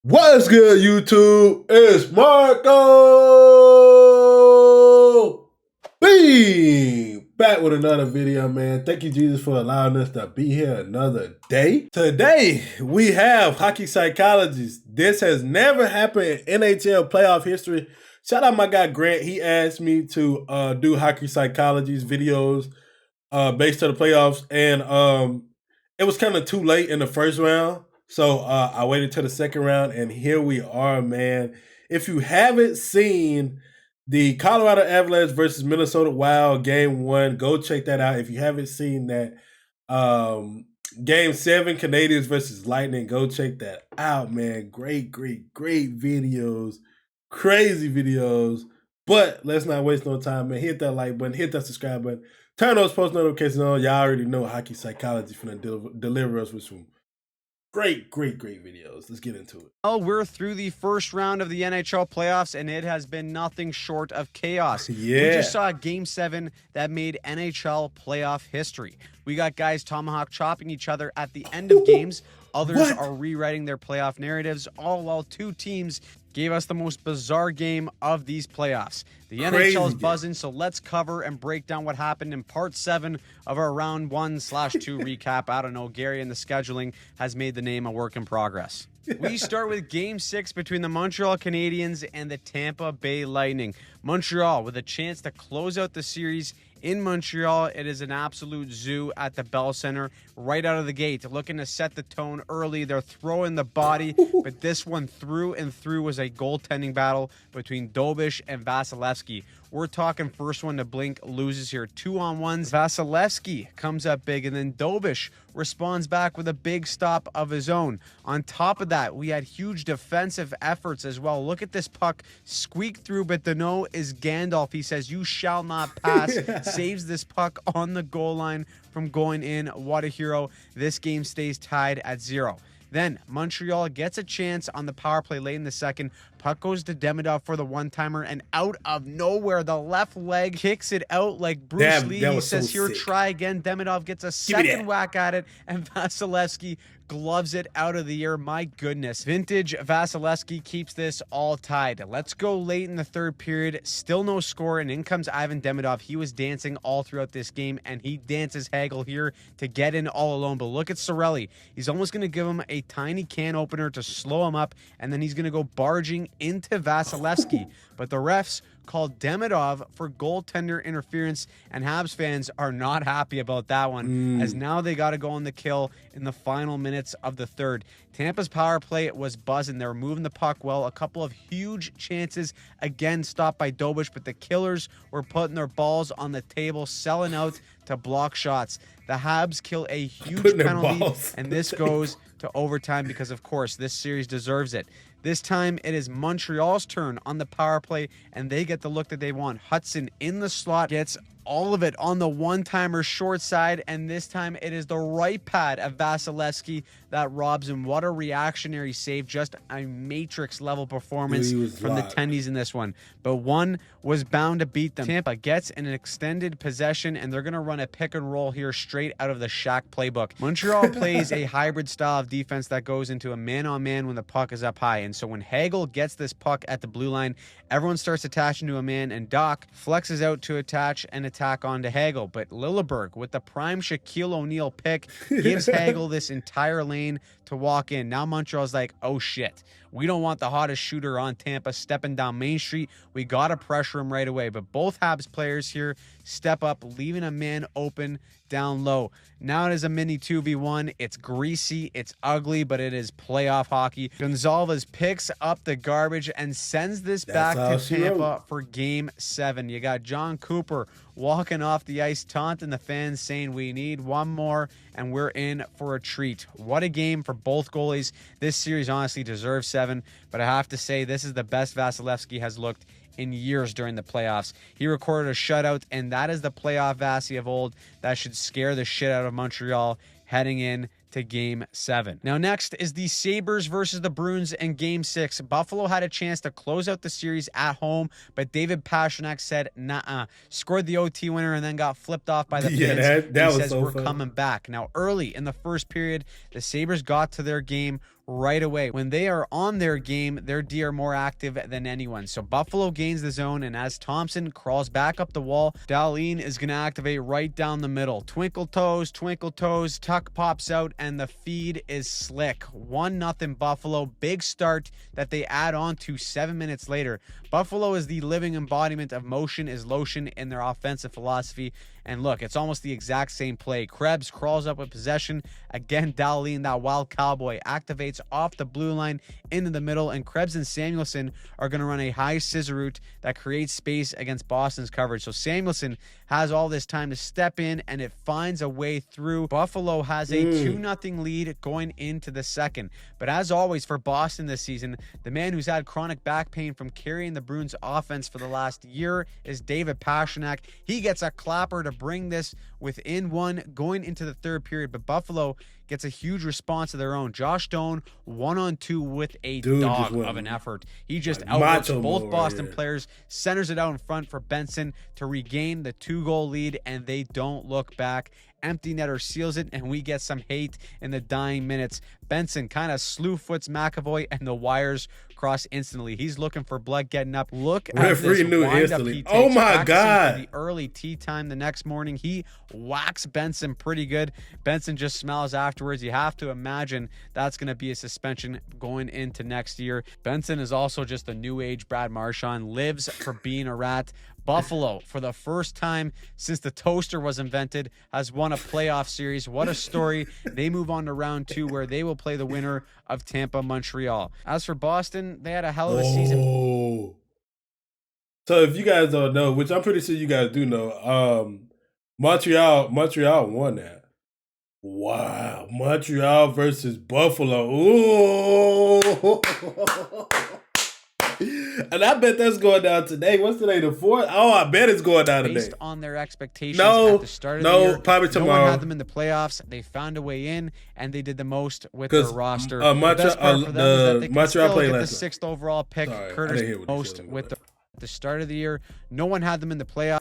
What's good, YouTube? It's Marco B back with another video, man. Thank you, Jesus, for allowing us to be here another day. Today, we have hockey psychologists. This has never happened in NHL playoff history. Shout out my guy Grant. He asked me to do hockey psychologists videos based on the playoffs, and it was kind of too late in the first round. So I waited till the second round, and here we are, man. If you haven't seen the Colorado Avalanche versus Minnesota Wild game one, go check that out. If you haven't seen that game seven, Canadians versus Lightning, go check that out, man. Great videos, crazy videos. But let's not waste no time, man. Hit that like button, hit that subscribe button, turn those post notifications on. Y'all already know hockey psychology finna deliver us with some great videos. Let's get into it. Well, we're through the first round of the NHL playoffs, and it has been nothing short of chaos. Yeah. We just saw Game 7 that made NHL playoff history. We got guys tomahawk chopping each other at the end of games. Others are rewriting their playoff narratives, all while two teams gave us the most bizarre game of these playoffs. The NHL is buzzing, so let's cover and break down what happened in part 7 of our round 1/2 recap. I don't know, Gary and the scheduling has made the name a work in progress. We start with Game 6 between the Montreal Canadiens and the Tampa Bay Lightning. Montreal with a chance to close out the series in Montreal. It is an absolute zoo at the Bell Center right out of the gate, looking to set the tone early. They're throwing the body, but this one through and through was a goaltending battle between Dobish and Vasilevsky. We're talking first one to blink loses here. 2-on-1s. Vasilevsky comes up big, and then Dobish responds back with a big stop of his own. On top of that, we had huge defensive efforts as well. Look at this puck squeak through, but Danault is Gandalf. He says, "You shall not pass." Saves this puck on the goal line from going in. What a hero. This game stays tied at 0. Then Montreal gets a chance on the power play late in the second. Puck goes to Demidov for the one-timer, and out of nowhere, the left leg kicks it out like Bruce Lee. He says, "Here, try again." Demidov gets a second whack at it, and Vasilevsky gloves it out of the air. My goodness. Vintage Vasilevsky keeps this all tied. Let's go late in the third period. Still no score, and in comes Ivan Demidov. He was dancing all throughout this game, and he dances Hagel here to get in all alone. But look at Cirelli. He's almost going to give him a tiny can opener to slow him up, and then he's going to go barging into Vasilevsky. But the refs called Demidov for goaltender interference, and Habs fans are not happy about that one, as now they got to go on the kill in the final minutes of the third. Tampa's power play was buzzing. They were moving the puck well. A couple of huge chances, again, stopped by Dobish, but the Killers were putting their balls on the table, selling out to block shots. The Habs kill a huge penalty, and this goes to overtime because, of course, this series deserves it. This time, it is Montreal's turn on the power play, and they get the look that they want. Hudson in the slot gets all of it on the one-timer short side, and this time it is the right pad of Vasilevsky that robs him. What a reactionary save. Just a Matrix-level performance from the Tendies in this one. But one was bound to beat them. Tampa gets an extended possession, and they're going to run a pick-and-roll here straight out of the Shaq playbook. Montreal plays a hybrid style of defense that goes into a man-on-man when the puck is up high. And so when Hagel gets this puck at the blue line, everyone starts attaching to a man, and Doc flexes out to attach and attack onto Hagel. But Lilleberg, with the prime Shaquille O'Neal pick, gives Hagel this entire lane to walk in. Now Montreal's like, oh shit, we don't want the hottest shooter on Tampa stepping down Main Street. We got to pressure him right away. But both Habs players here step up, leaving a man open down low. Now it is a mini 2v1. It's greasy, it's ugly, but it is playoff hockey. Gonzalez picks up the garbage and sends this back to Tampa for Game 7. You got John Cooper walking off the ice, taunting the fans, saying we need one more, and we're in for a treat. What a game for both goalies. This series honestly deserves 7, but I have to say this is the best Vasilevsky has looked in years during the playoffs. He recorded a shutout, and that is the playoff Vasi of old that should scare the shit out of Montreal heading in to Game 7. Now next is the Sabres versus the Bruins in Game 6. Buffalo had a chance to close out the series at home, but David Pastrnak said nah, scored the OT winner and then got flipped off by the Finns. He says we're coming back. Now early in the first period, the Sabres got to their game right away. When they are on their game, their D are more active than anyone. So Buffalo gains the zone, and as Thompson crawls back up the wall, Dahlin is going to activate right down the middle. Twinkle toes, tuck pops out, and the feed is slick. 1-0 Buffalo. Big start that they add on to 7 minutes later. Buffalo is the living embodiment of motion is lotion in their offensive philosophy. And look, it's almost the exact same play. Krebs crawls up with possession. Again, Dahlin, that wild cowboy, activates off the blue line into the middle, and Krebs and Samuelson are going to run a high scissor route that creates space against Boston's coverage. So Samuelson has all this time to step in, and it finds a way through. Buffalo has a 2-0 lead going into the second. But as always for Boston this season, the man who's had chronic back pain from carrying the Bruins offense for the last year is David Pastrnak. He gets a clapper to bring this within one going into the third period, but Buffalo gets a huge response of their own. Josh Stone 1-on-2 with a dog of an effort. He just outworks both Boston players, centers it out in front for Benson to regain the 2-goal lead, and they don't look back. Empty netter seals it, and we get some hate in the dying minutes. Benson kind of slew foots McAvoy, and the wires cross instantly. He's looking for blood getting up. Look at this wind-up he takes. Oh my God. For the early tea time the next morning, he whacks Benson pretty good. Benson just smiles afterwards. You have to imagine that's going to be a suspension going into next year. Benson is also just a new age Brad Marchand, lives for being a rat. Buffalo, for the first time since the toaster was invented, has won a playoff series. What a story. They move on to round 2, where they will play the winner of Tampa, Montreal. As for Boston, they had a hell of a season. So if you guys don't know, which I'm pretty sure you guys do know, Montreal won that. Wow. Montreal versus Buffalo. Ooh. And I bet that's going down today. What's today, the 4th? Oh, I bet it's going down today. Based on their expectations at the start of the year, probably tomorrow. No one had them in the playoffs. They found a way in, and they did the most with their roster. The best part for them is that they can still get the 6th overall pick. Curtis most with the start of the year. No one had them in the playoffs.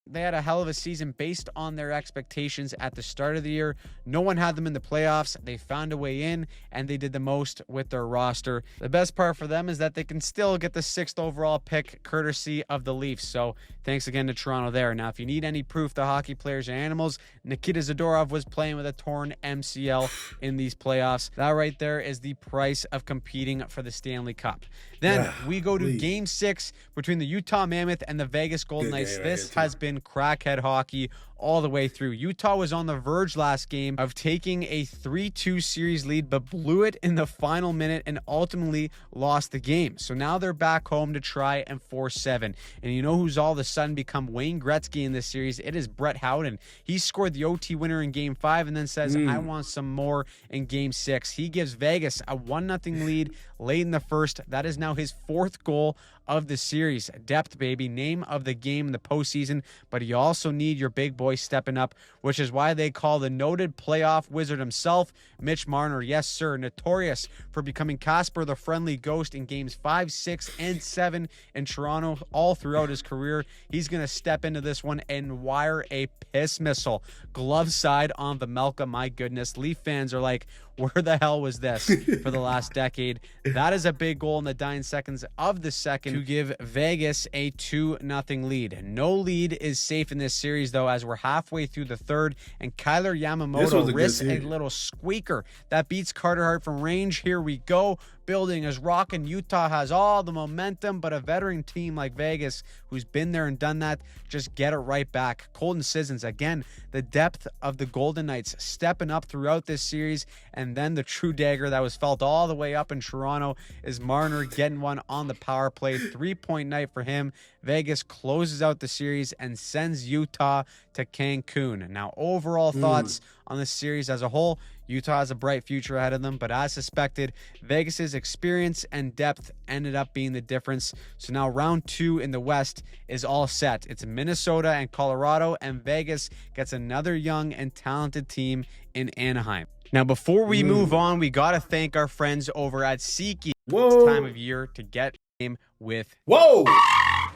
They had a hell of a season based on their expectations at the start of the year. No one had them in the playoffs. They found a way in, and they did the most with their roster. The best part for them is that they can still get the 6th overall pick courtesy of the Leafs. So thanks again to Toronto there. Now, if you need any proof that hockey players are animals, Nikita Zadorov was playing with a torn MCL in these playoffs. That right there is the price of competing for the Stanley Cup. Then we go to Game 6 between the Utah Mammoth and the Vegas Golden Knights. This has been crackhead hockey all the way through. Utah was on the verge last game of taking a 3-2 series lead, but blew it in the final minute and ultimately lost the game. So now they're back home to try and force 7. And you know who's all of a sudden become Wayne Gretzky in this series? It is Brett Howden. He scored the OT winner in Game 5 and then says, I want some more in Game 6. He gives Vegas a 1-0 lead late in the first. That is now his 4th goal of the series. Depth, baby. Name of the game in the postseason, but you also need your big boy stepping up, which is why they call the noted playoff wizard himself, Mitch Marner. Yes, sir. Notorious for becoming Casper the Friendly Ghost in games 5, 6, and 7 in Toronto all throughout his career. He's going to step into this one and wire a piss missile. Glove side on Vemelka. My goodness. Leaf fans are like, where the hell was this for the last decade? That is a big goal in the dying seconds of the second to give Vegas a 2-0 lead. No lead is safe in this series, though, as we're halfway through the third, and Kyler Yamamoto risks a little squeaker that beats Carter Hart from range. Here we go. Building is rocking. Utah has all the momentum, but a veteran team like Vegas, who's been there and done that, just get it right back. Colton Sissons, again, the depth of the Golden Knights stepping up throughout this series, and then the true dagger that was felt all the way up in Toronto is Marner getting one on the power play. 3-point night for him. Vegas closes out the series and sends Utah to Cancun. Now, overall thoughts on this series as a whole. Utah has a bright future ahead of them, but as suspected, Vegas's experience and depth ended up being the difference. So now round 2 in the West is all set. It's Minnesota and Colorado, and Vegas gets another young and talented team in Anaheim. Now, before we move on, we got to thank our friends over at SeatGeek. It's time of year to get game with. About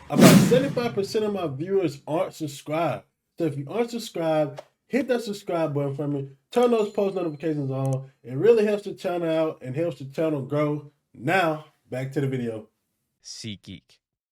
75% of my viewers aren't subscribed. So if you aren't subscribed, hit that subscribe button for me. Turn those post notifications on. It really helps the channel out and helps the channel grow. Now, back to the video. SeatGeek.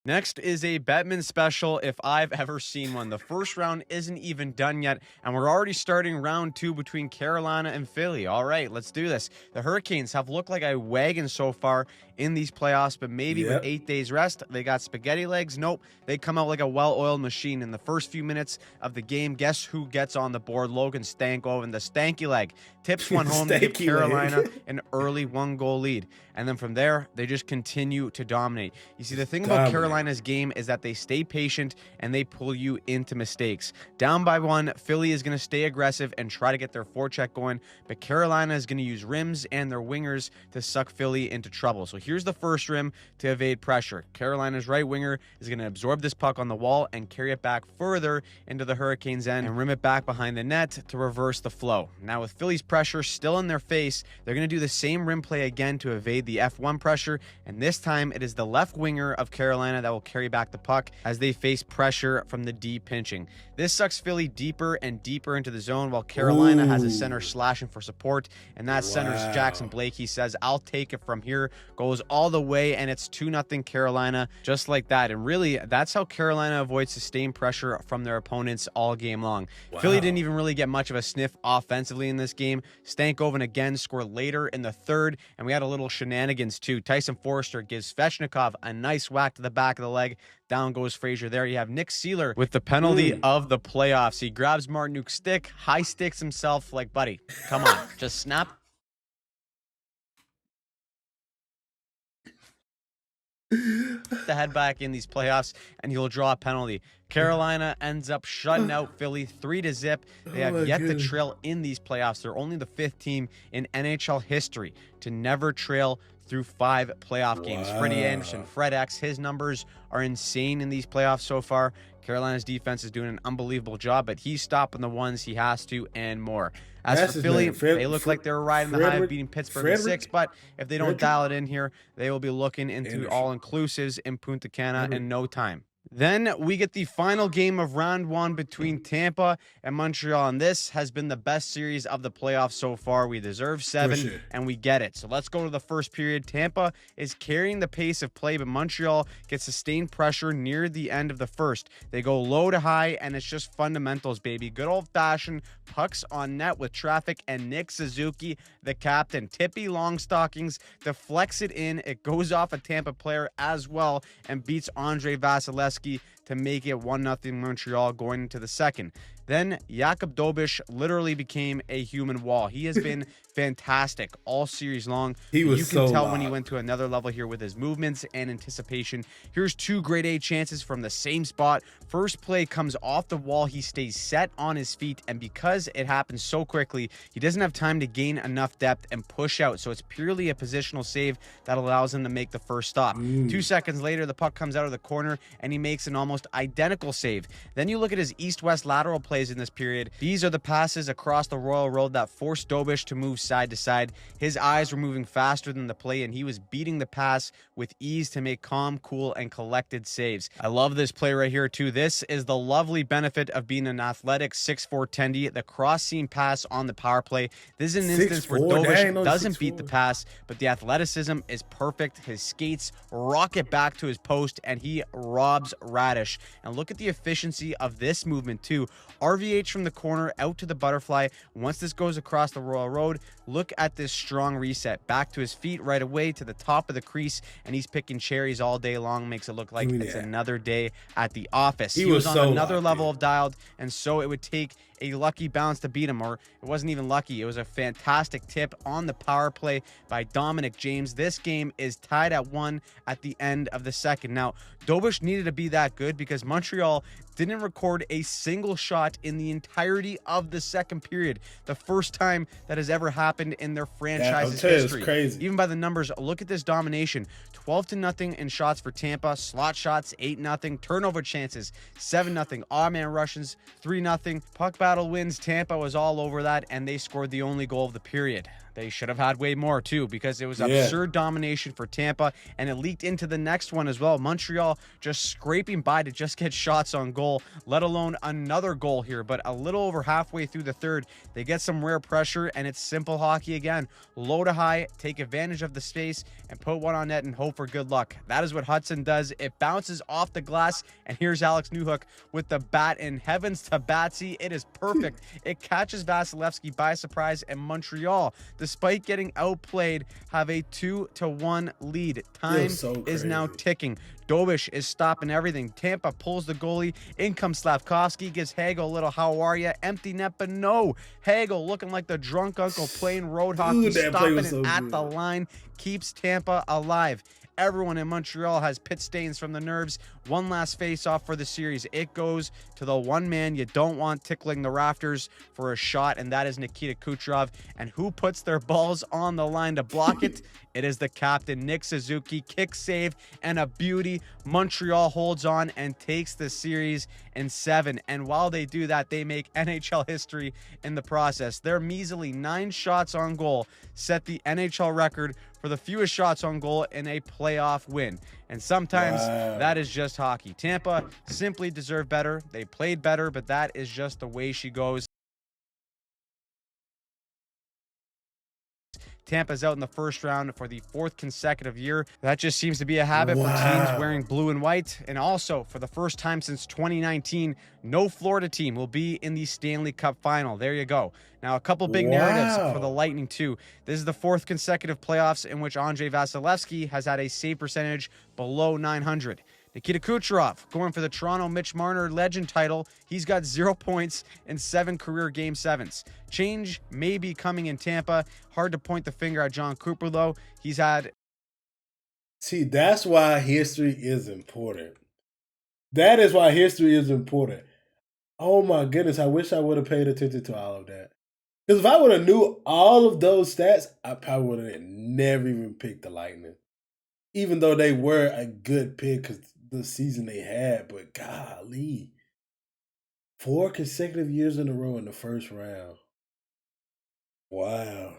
Next is a Bettman special if I've ever seen one. The first round isn't even done yet, and we're already starting round 2 between Carolina and Philly. All right, let's do this. The Hurricanes have looked like a wagon so far in these playoffs, but maybe with 8 days rest, they got spaghetti legs. Nope, they come out like a well-oiled machine. In the first few minutes of the game, guess who gets on the board? Logan Stankoven, the stanky leg, tips one home to give Carolina an early 1-goal lead. And then from there, they just continue to dominate. You see, the thing about Carolina's game is that they stay patient and they pull you into mistakes. Down by 1, Philly is going to stay aggressive and try to get their forecheck going, but Carolina is going to use rims and their wingers to suck Philly into trouble. So here's the first rim to evade pressure. Carolina's right winger is going to absorb this puck on the wall and carry it back further into the Hurricanes' end and rim it back behind the net to reverse the flow. Now with Philly's pressure still in their face, they're going to do the same rim play again to evade the F1 pressure, and this time it is the left winger of Carolina that will carry back the puck as they face pressure from the D pinching. This sucks Philly deeper and deeper into the zone while Carolina has a center slashing for support, and that center's Jackson Blake. He says, "I'll take it from here," goes all the way, and it's 2-0 Carolina just like that. And really, that's how Carolina avoids sustained pressure from their opponents all game long. Philly didn't even really get much of a sniff offensively in this game. Stankoven again scored later in the third, and we had a little shenanigans too. Tyson Forrester gives Svechnikov a nice whack to the back of the leg. Down goes Frazier there. You have Nick Seeler with the penalty of the playoffs. He grabs Martinuk's stick, high sticks himself like, buddy, come on, just snap. The head back in these playoffs, and he'll draw a penalty. Carolina ends up shutting out Philly 3-0. They have yet to trail in these playoffs. They're only the 5th team in NHL history to never trail through 5 playoff games. Freddie Anderson, Fred X, his numbers are insane in these playoffs so far. Carolina's defense is doing an unbelievable job, but he's stopping the ones he has to and more. As for Philly, they look like they're riding the high of beating Pittsburgh in 6, but if they don't dial it in here, they will be looking into all-inclusives in Punta Cana in no time. Then we get the final game of round 1 between Tampa and Montreal, and this has been the best series of the playoffs so far. We deserve 7, and we get it. So let's go to the first period. Tampa is carrying the pace of play, but Montreal gets sustained pressure near the end of the first. They go low to high, and it's just fundamentals, baby. Good old-fashioned pucks on net with traffic, and Nick Suzuki, the captain. Tippy long stockings deflects it in. It goes off a Tampa player as well and beats Andre Vasilevsky to make it 1-0 Montreal going into the second. Then Jakub Dobeš literally became a human wall. He has been fantastic all series long. You can tell when he went to another level here with his movements and anticipation. Here's 2 grade A chances from the same spot. First play comes off the wall. He stays set on his feet, and because it happens so quickly, he doesn't have time to gain enough depth and push out. So it's purely a positional save that allows him to make the first stop. 2 seconds later, the puck comes out of the corner, and he makes an almost identical save. Then you look at his east-west lateral plays in this period. These are the passes across the Royal Road that forced Dobeš to move side to side. His eyes were moving faster than the play, and he was beating the pass with ease to make calm, cool, and collected saves. I love this play right here too. This is the lovely benefit of being an athletic 6'4" tendy. The cross-seam pass on the power play. This is an instance where Dobeš doesn't beat the pass, but the athleticism is perfect. His skates rocket back to his post, and he robs Radish. And look at the efficiency of this movement too. RVH from the corner out to the butterfly. Once this goes across the Royal Road, look at this strong reset. Back to his feet right away to the top of the crease, and he's picking cherries all day long. Makes it look like it's another day at the office. He was on another level of dialed, and so it would take a lucky bounce to beat him, or it wasn't even lucky. It was a fantastic tip on the power play by Dominic James. This game is tied at 1 at the end of the second. Now, Dobeš needed to be that good because Montreal didn't record a single shot in the entirety of the second period. The first time that has ever happened in their franchise's history. It's crazy. Even by the numbers, look at this domination. 12-0 in shots for Tampa. Slot shots, 8-0. Turnover chances, 7-0. Odd-man Russians, 3-0. Puck battle wins. Tampa was all over that, and they scored the only goal of the period. They should have had way more too, because it was absurd domination for Tampa, and it leaked into the next one as well. Montreal just scraping by to just get shots on goal, let alone another goal here. But a little over halfway through the third, they get some rare pressure, and it's simple hockey again. Low to high, take advantage of the space, and put one on net and hope for good luck. That is what Hudson does. It bounces off the glass, and here's Alex Newhook with the bat, in heavens to Batsy. It is perfect. It catches Vasilevsky by surprise, and Montreal, despite getting outplayed, have a 2-1 lead. Time is now ticking. Dobish is stopping everything. Tampa pulls the goalie. In comes Slavkovsky, gives Hagel a little how are ya? Empty net, but no. Hagel looking like the drunk uncle playing road hockey, stopping it at the line, keeps Tampa alive. Everyone in Montreal has pit stains from the nerves. One last face-off for the series. It goes to the one man you don't want tickling the rafters for a shot, and that is Nikita Kucherov. And who puts their balls on the line to block it? It is the captain, Nick Suzuki. Kick save and a beauty. Montreal holds on and takes the series in 7. And while they do that, they make NHL history in the process. Their measly 9 shots on goal set the NHL record for the fewest shots on goal in a playoff win. And sometimes that is just hockey. Tampa simply deserved better. They played better, but that is just the way she goes. Tampa's out in the first round for the 4th consecutive year. That just seems to be a habit for teams wearing blue and white. And also, for the first time since 2019, no Florida team will be in the Stanley Cup final. There you go. Now, a couple big narratives for the Lightning, too. This is the 4th consecutive playoffs in which Andrei Vasilevsky has had a save percentage below 900. Nikita Kucherov going for the Toronto Mitch Marner Legend title. He's got 0 points in 7 career Game 7s. Change may be coming in Tampa. Hard to point the finger at John Cooper, though. He's had... See, that's why history is important. That is why history is important. Oh, my goodness. I wish I would have paid attention to all of that. Because if I would have knew all of those stats, I probably would have never even picked the Lightning. Even though they were a good pick because the season they had, but golly, 4 consecutive years in a row in the first round. Wow.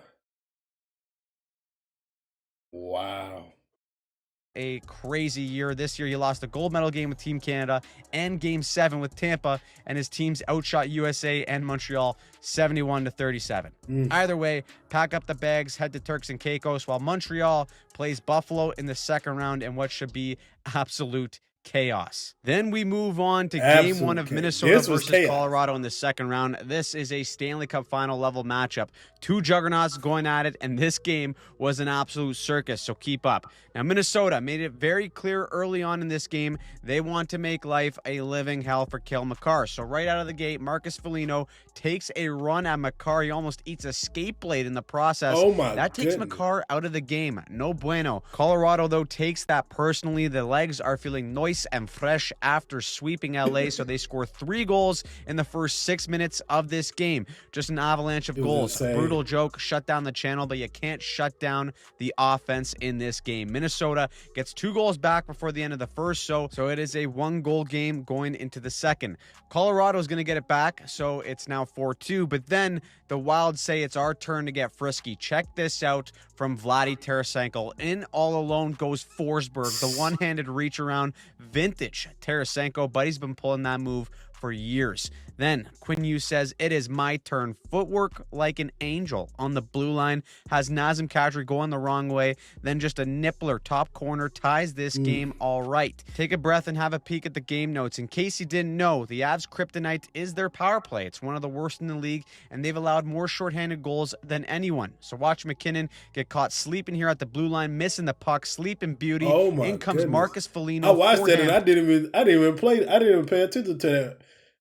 A crazy year. This year he lost the gold medal game with Team Canada and Game 7 with Tampa, and his teams outshot USA and Montreal 71-37. Either way, pack up the bags, head to Turks and Caicos, while Montreal plays Buffalo in the second round in what should be absolute chaos. Then we move on to Game 1 of Minnesota versus Colorado in the second round. This is a Stanley Cup final level matchup. 2 juggernauts going at it, and this game was an absolute circus, so keep up. Now, Minnesota made it very clear early on in this game they want to make life a living hell for Cale Makar. So right out of the gate, Marcus Foligno takes a run at Makar. He almost eats a skate blade in the process. That takes Makar out of the game. No bueno. Colorado, though, takes that personally. The legs are feeling nice and fresh after sweeping LA, so they score 3 goals in the first 6 minutes of this game. Just an avalanche of goals. Brutal joke, shut down the channel, but you can't shut down the offense in this game. Minnesota gets 2 goals back before the end of the first, so it is a 1-goal game going into the second. Colorado is going to get it back, so it's now 4-2, but then the Wild say it's our turn to get frisky. Check this out from Vladdy Tarasenko. In all alone goes Forsberg, the one-handed reach around, vintage Tarasenko, but he's been pulling that move for years. Then Quinn says, it is my turn. Footwork like an angel on the blue line has Nazem Kadri going the wrong way. Then just a nippler top corner ties this game all right. Take a breath and have a peek at the game notes. In case you didn't know, the Avs kryptonite is their power play. It's one of the worst in the league, and they've allowed more shorthanded goals than anyone. So watch McKinnon get caught sleeping here at the blue line, missing the puck, sleeping beauty. In comes Marcus Foligno. I watched that and I didn't even pay attention to that.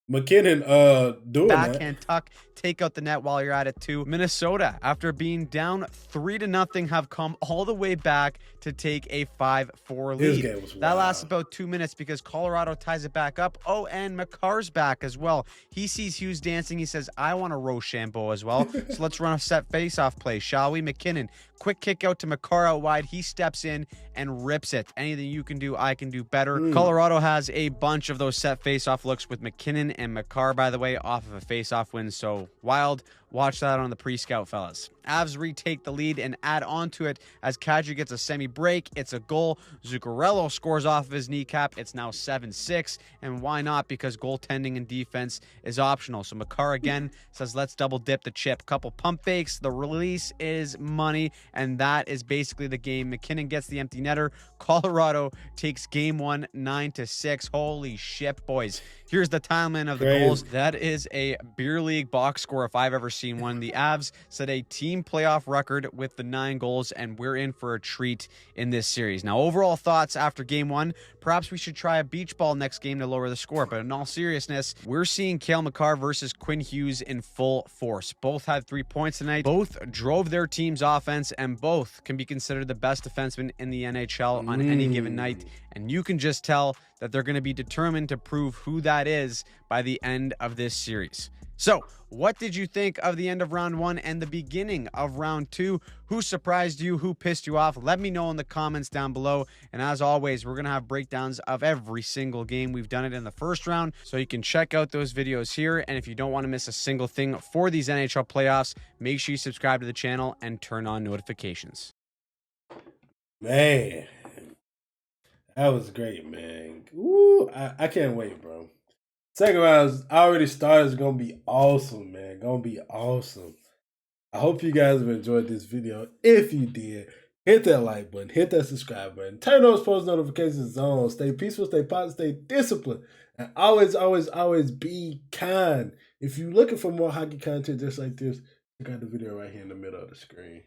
McKinnon doing backhand tuck, take out the net while you're at it too. Minnesota, after being down 3-0, have come all the way back to take a 5-4 lead. That lasts about 2 minutes because Colorado ties it back up. Oh, and Makar's back as well. He sees Hughes dancing. He says, I want a Rochambeau as well. So let's run a set face-off play, shall we? McKinnon, quick kick out to Makar out wide. He steps in and rips it. Anything you can do, I can do better. Colorado has a bunch of those set face-off looks with McKinnon and Makar, by the way, off of a face-off win. So Wild Watch that on the pre-scout, fellas. Avs retake the lead and add on to it as Kadri gets a semi-break. It's a goal. Zuccarello scores off of his kneecap. It's now 7-6. And why not? Because goaltending and defense is optional. So Makar again says, let's double dip the chip. Couple pump fakes. The release is money. And that is basically the game. McKinnon gets the empty netter. Colorado takes game 1, 9-6. Holy shit, boys. Here's the timeline of the goals. That is a beer league box score if I've ever seen one. The Avs set a team playoff record with the 9 goals, and we're in for a treat in this series. Now, overall thoughts after game 1, perhaps we should try a beach ball next game to lower the score. But in all seriousness, we're seeing Cale Makar versus Quinn Hughes in full force. Both had 3 points tonight. Both drove their team's offense, and both can be considered the best defensemen in the NHL on any given night. And you can just tell that they're going to be determined to prove who that is by the end of this series. So, what did you think of the end of round 1 and the beginning of round 2? Who surprised you? Who pissed you off? Let me know in the comments down below. And as always, we're going to have breakdowns of every single game. We've done it in the first round, so you can check out those videos here. And if you don't want to miss a single thing for these NHL playoffs, make sure you subscribe to the channel and turn on notifications. Man, that was great, man. Ooh, I can't wait, bro. Second round I already started. It's going to be awesome, man. Going to be awesome. I hope you guys have enjoyed this video. If you did, hit that like button. Hit that subscribe button. Turn those post notifications on. Stay peaceful, stay positive, stay disciplined. And always, always, always be kind. If you're looking for more hockey content just like this, check out the video right here in the middle of the screen.